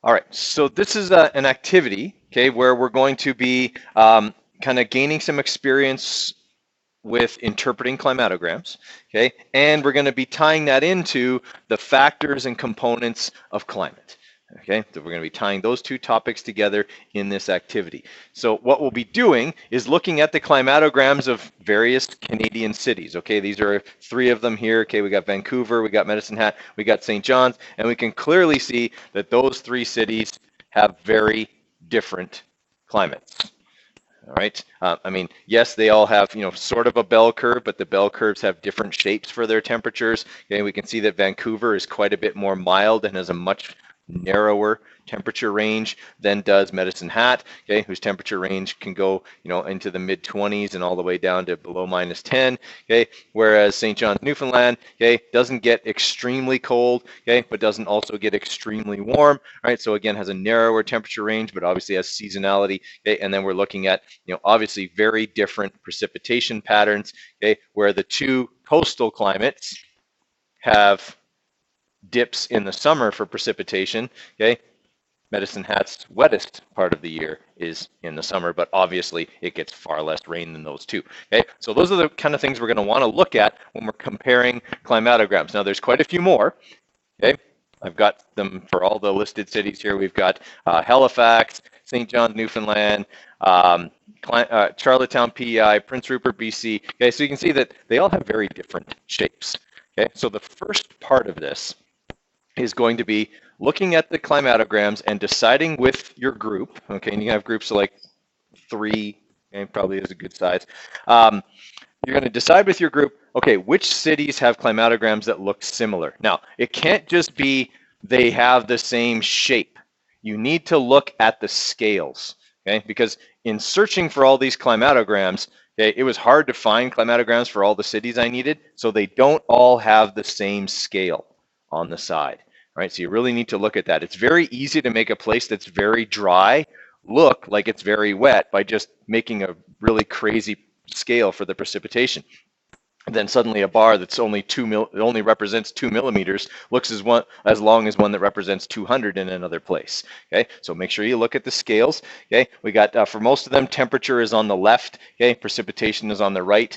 All right, so this is an activity, okay, where we're going to be kind of gaining some experience with interpreting climatograms, okay, and we're going to be tying that into the factors and components of climate. Okay, so we're going to be tying those two topics together in this activity. So what we'll be doing is looking at the climatograms of various Canadian cities. Okay, these are three of them here. Okay, we got Vancouver, we got Medicine Hat, we got St. John's, and we can clearly see that those three cities have very different climates. All right. I mean, yes, they all have, sort of a bell curve, but the bell curves have different shapes for their temperatures. Okay, we can see that Vancouver is quite a bit more mild and has a much narrower temperature range than does Medicine Hat, okay, whose temperature range can go, into the mid 20s and all the way down to below -10, okay, whereas St. John's, Newfoundland, okay, doesn't get extremely cold, okay, but doesn't also get extremely warm, right? So again, has a narrower temperature range, but obviously has seasonality, okay, and then we're looking at, obviously very different precipitation patterns, okay, where the two coastal climates have dips in the summer for precipitation, okay? Medicine Hat's wettest part of the year is in the summer, but obviously it gets far less rain than those two. Okay, so those are the kind of things we're going to want to look at when we're comparing climatograms. Now, there's quite a few more. Okay, I've got them for all the listed cities here. We've got Halifax, St. John's, Newfoundland, Charlottetown, PEI, Prince Rupert, BC. Okay, so you can see that they all have very different shapes. Okay, so the first part of this is going to be looking at the climatograms and deciding with your group, okay, and you can have groups of like 3, okay, probably is a good size. You're going to decide with your group, okay, which cities have climatograms that look similar. Now, it can't just be they have the same shape. You need to look at the scales, okay, because in searching for all these climatograms, okay, it was hard to find climatograms for all the cities I needed, so they don't all have the same scale on the side. Right, so you really need to look at that. It's very easy to make a place that's very dry look like it's very wet by just making a really crazy scale for the precipitation. And then suddenly a bar that's only only represents 2 millimeters looks as long as one that represents 200 in another place. Okay, so make sure you look at the scales. Okay, we got for most of them, temperature is on the left. Okay, precipitation is on the right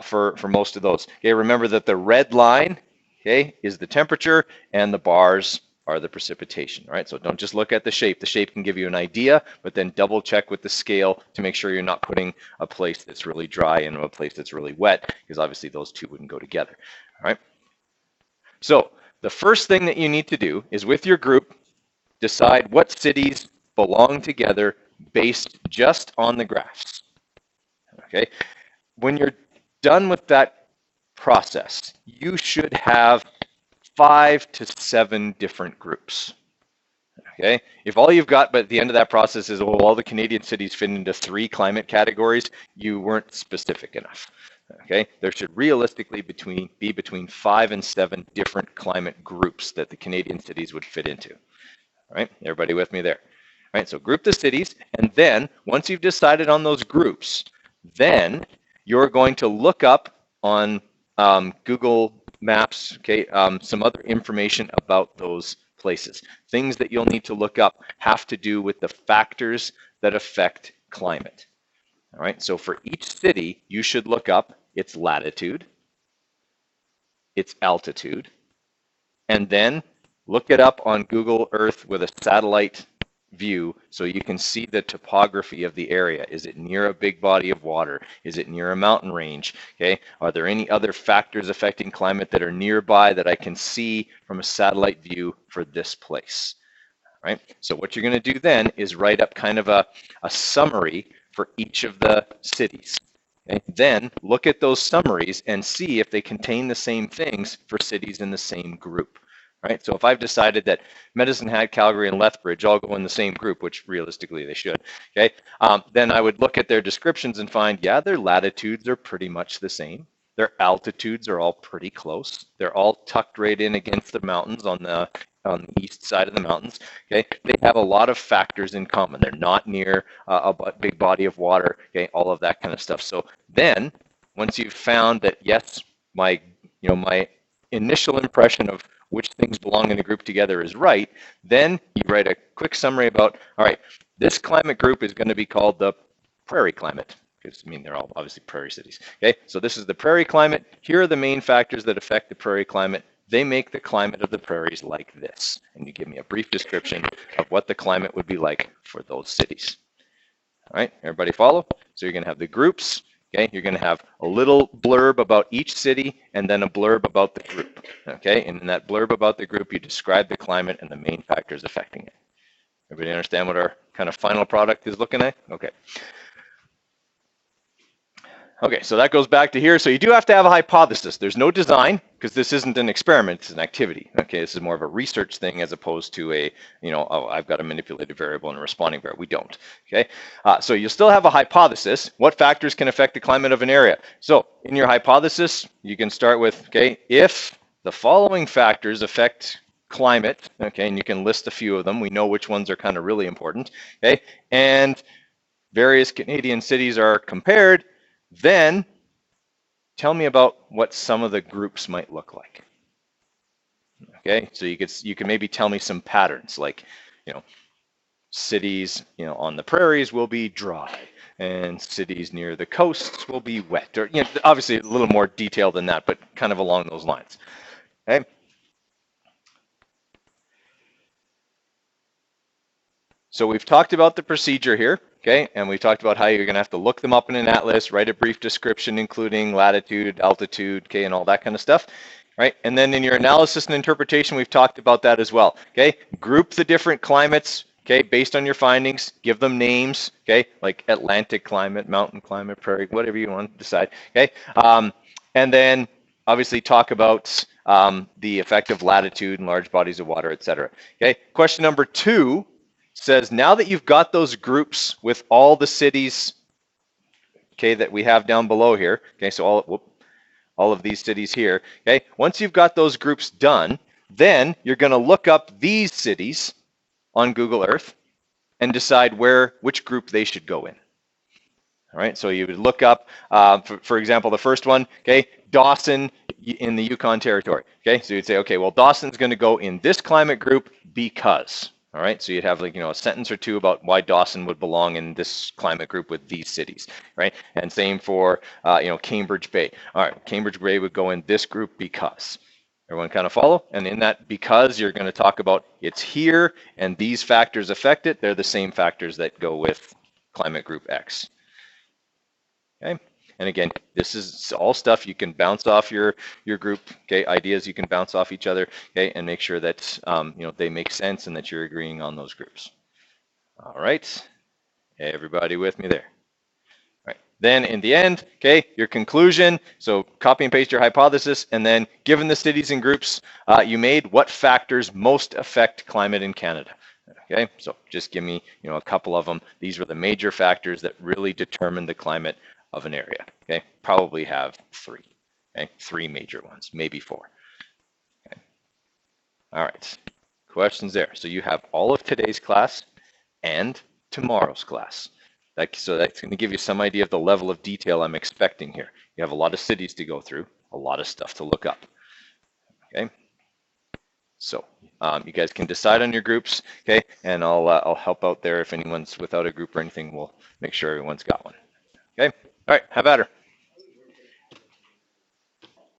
for most of those. Okay, remember that the red line, okay, is the temperature, and the bars are the precipitation. All right, so don't just look at the shape. The shape can give you an idea, but then double check with the scale to make sure you're not putting a place that's really dry into a place that's really wet, because obviously those two wouldn't go together. All right, so the first thing that you need to do is with your group, decide what cities belong together based just on the graphs. Okay, when you're done with that process, you should have 5 to 7 different groups. Okay, if all you've got, but at the end of that process is, well, all the Canadian cities fit into 3 climate categories, you weren't specific enough. Okay, there should realistically be between 5 and 7 different climate groups that the Canadian cities would fit into. All right, everybody with me there? All right, so group the cities, and then once you've decided on those groups, then you're going to look up on Google Maps, okay, some other information about those places. Things that you'll need to look up have to do with the factors that affect climate. All right, so for each city, you should look up its latitude, its altitude, and then look it up on Google Earth with a satellite view so you can see the topography of the area. Is it near a big body of water? Is it near a mountain range? Okay, are there any other factors affecting climate that are nearby that I can see from a satellite view for this place? All right, so what you're going to do then is write up kind of a summary for each of the cities. Okay? Then look at those summaries and see if they contain the same things for cities in the same group. Right, so if I've decided that Medicine Hat, Calgary, and Lethbridge all go in the same group, which realistically they should, okay, then I would look at their descriptions and find, yeah, their latitudes are pretty much the same. Their altitudes are all pretty close. They're all tucked right in against the mountains on the east side of the mountains. Okay, they have a lot of factors in common. They're not near a big body of water. Okay, all of that kind of stuff. So then, once you've found that, yes, my initial impression of which things belong in a group together is right, then you write a quick summary about, all right, this climate group is going to be called the prairie climate, because I mean they're all obviously prairie cities. Okay, so this is the prairie climate. Here are the main factors that affect the prairie climate. They make the climate of the prairies like this. And you give me a brief description of what the climate would be like for those cities. All right, everybody follow? So you're going to have the groups. Okay, you're going to have a little blurb about each city and then a blurb about the group. Okay, and in that blurb about the group, you describe the climate and the main factors affecting it. Everybody understand what our kind of final product is looking at? Okay. Okay, so that goes back to here. So you do have to have a hypothesis. There's no design because this isn't an experiment, it's an activity. Okay, this is more of a research thing as opposed to a, oh, I've got a manipulated variable and a responding variable. We don't. Okay, so you'll still have a hypothesis. What factors can affect the climate of an area? So in your hypothesis, you can start with, okay, if the following factors affect climate, okay, and you can list a few of them. We know which ones are kind of really important. Okay, and various Canadian cities are compared. Then tell me about what some of the groups might look like. Okay, so you can maybe tell me some patterns, like, cities, on the prairies will be dry, and cities near the coasts will be wet, or obviously a little more detailed than that, but kind of along those lines. Okay. So we've talked about the procedure here, okay, and we talked about how you're going to have to look them up in an atlas, write a brief description including latitude, altitude, okay, and all that kind of stuff, right? And then in your analysis and interpretation, we've talked about that as well, okay? Group the different climates, okay, based on your findings, give them names, okay, like Atlantic climate, mountain climate, prairie, whatever you want to decide, okay? And then obviously talk about the effect of latitude and large bodies of water, et cetera, okay? Question number 2 says, now that you've got those groups with all the cities, okay, that we have down below here, okay, so all of these cities here, okay, once you've got those groups done, then you're going to look up these cities on Google Earth and decide which group they should go in. All right, so you would look up, for example, the first one, okay, Dawson in the Yukon Territory, okay, so you'd say, okay, well, Dawson's going to go in this climate group because. All right, so you'd have a sentence or two about why Dawson would belong in this climate group with these cities, right? And same for, Cambridge Bay. All right, Cambridge Bay would go in this group because. Everyone kind of follow? And in that because, you're going to talk about it's here and these factors affect it. They're the same factors that go with climate group X. Okay. And again, this is all stuff you can bounce off your group, okay, ideas you can bounce off each other, okay, and make sure that, they make sense and that you're agreeing on those groups. All right, everybody with me there? All right, then in the end, okay, your conclusion, so copy and paste your hypothesis, and then given the cities and groups you made, what factors most affect climate in Canada? Okay, so just give me, a couple of them. These were the major factors that really determine the climate of an area. Okay, probably have 3. Okay, 3 major ones, maybe 4. Okay. All right, questions there. So you have all of today's class and tomorrow's class. So that's going to give you some idea of the level of detail I'm expecting here. You have a lot of cities to go through, a lot of stuff to look up. Okay, so you guys can decide on your groups. Okay, and I'll help out there if anyone's without a group or anything. We'll make sure everyone's got one. Okay. All right, have at her.